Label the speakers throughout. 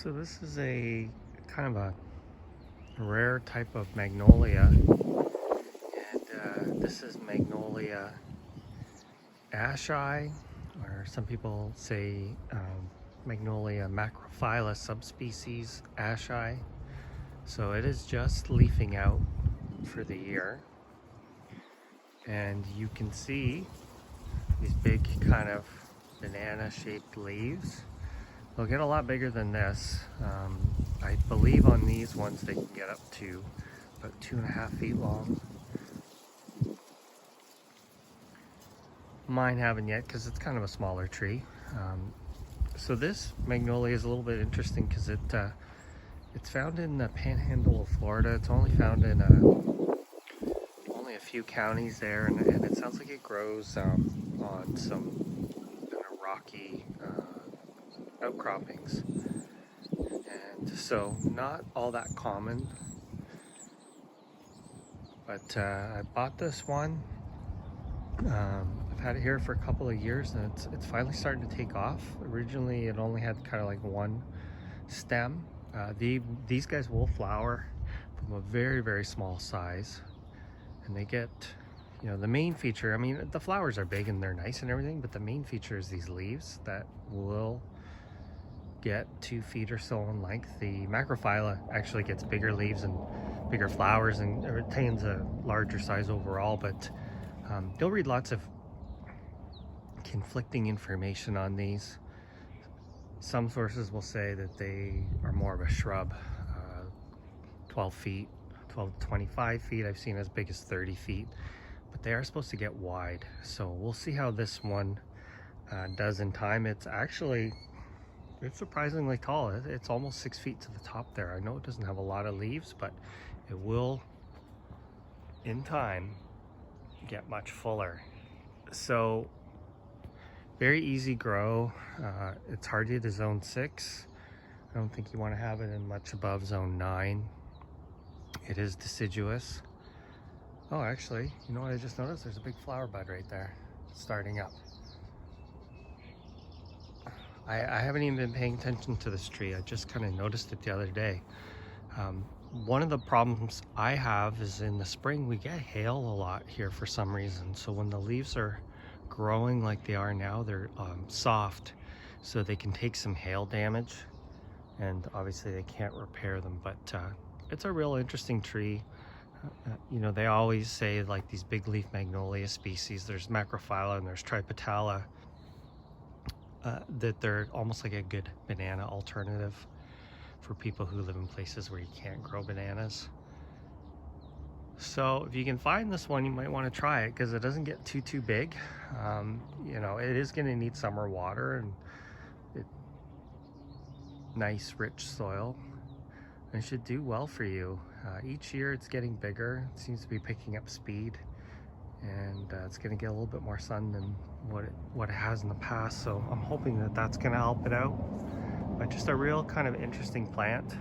Speaker 1: So this is a kind of a rare type of magnolia, and this is Magnolia ashei, or some people say Magnolia macrophylla subspecies ashei. So it is just leafing out for the year, and you can see these big kind of banana shaped leaves. They'll get a lot bigger than this. I believe on these ones they can get up to about 2.5 feet long. Mine haven't yet because it's kind of a smaller tree. So this magnolia is a little bit interesting because it's found in the panhandle of Florida. It's only found in only a few counties there, and it sounds like it grows on some kind of rocky outcroppings, and so not all that common. But I bought this one. I've had it here for a couple of years, and it's finally starting to take off. Originally it only had kind of like one stem. These guys will flower from a very small size, and they get, you know, the main feature, I mean, the flowers are big and they're nice and everything, but the main feature is these leaves that will get 2 feet or so in length. The macrophylla actually gets bigger leaves and bigger flowers and it retains a larger size overall, but you'll read lots of conflicting information on these. Some sources will say that they are more of a shrub, 12 feet, 12 to 25 feet. I've seen as big as 30 feet, but they are supposed to get wide. So we'll see how this one does in time. It's surprisingly tall. It's almost 6 feet to the top there. I know it doesn't have a lot of leaves, but it will in time get much fuller. So very easy grow. It's hardy to zone 6. I don't think you want to have it in much above zone 9. It is deciduous. Oh, actually, you know what I just noticed? There's a big flower bud right there starting up. I haven't even been paying attention to this tree. I just kind of noticed it the other day. One of the problems I have is in the spring we get hail a lot here for some reason. So when the leaves are growing like they are now, they're soft, so they can take some hail damage, and obviously they can't repair them. But it's a real interesting tree. You know, they always say, like, these big leaf magnolia species, there's macrophylla and there's tripetala, that they're almost like a good banana alternative for people who live in places where you can't grow bananas. So if you can find this one, you might want to try it because it doesn't get too big. You know, it is going to need summer water and nice rich soil. It should do well for you. Each year it's getting bigger. It seems to be picking up speed, and it's going to get a little bit more sun than what it has in the past. So I'm hoping that that's going to help it out. But just a real kind of interesting plant.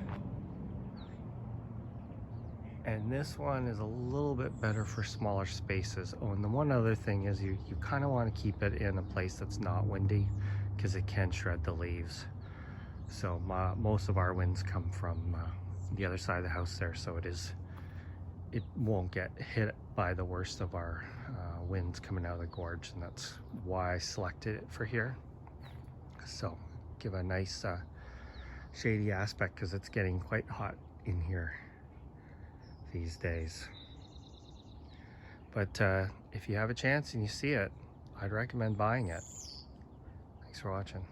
Speaker 1: And this one is a little bit better for smaller spaces. Oh, and the one other thing is you kind of want to keep it in a place that's not windy, because it can shred the leaves. So most of our winds come from the other side of the house there, so it won't get hit by the worst of our winds coming out of the gorge, and that's why I selected it for here. So give a nice shady aspect, because it's getting quite hot in here these days. But if you have a chance and you see it, I'd recommend buying it. Thanks for watching.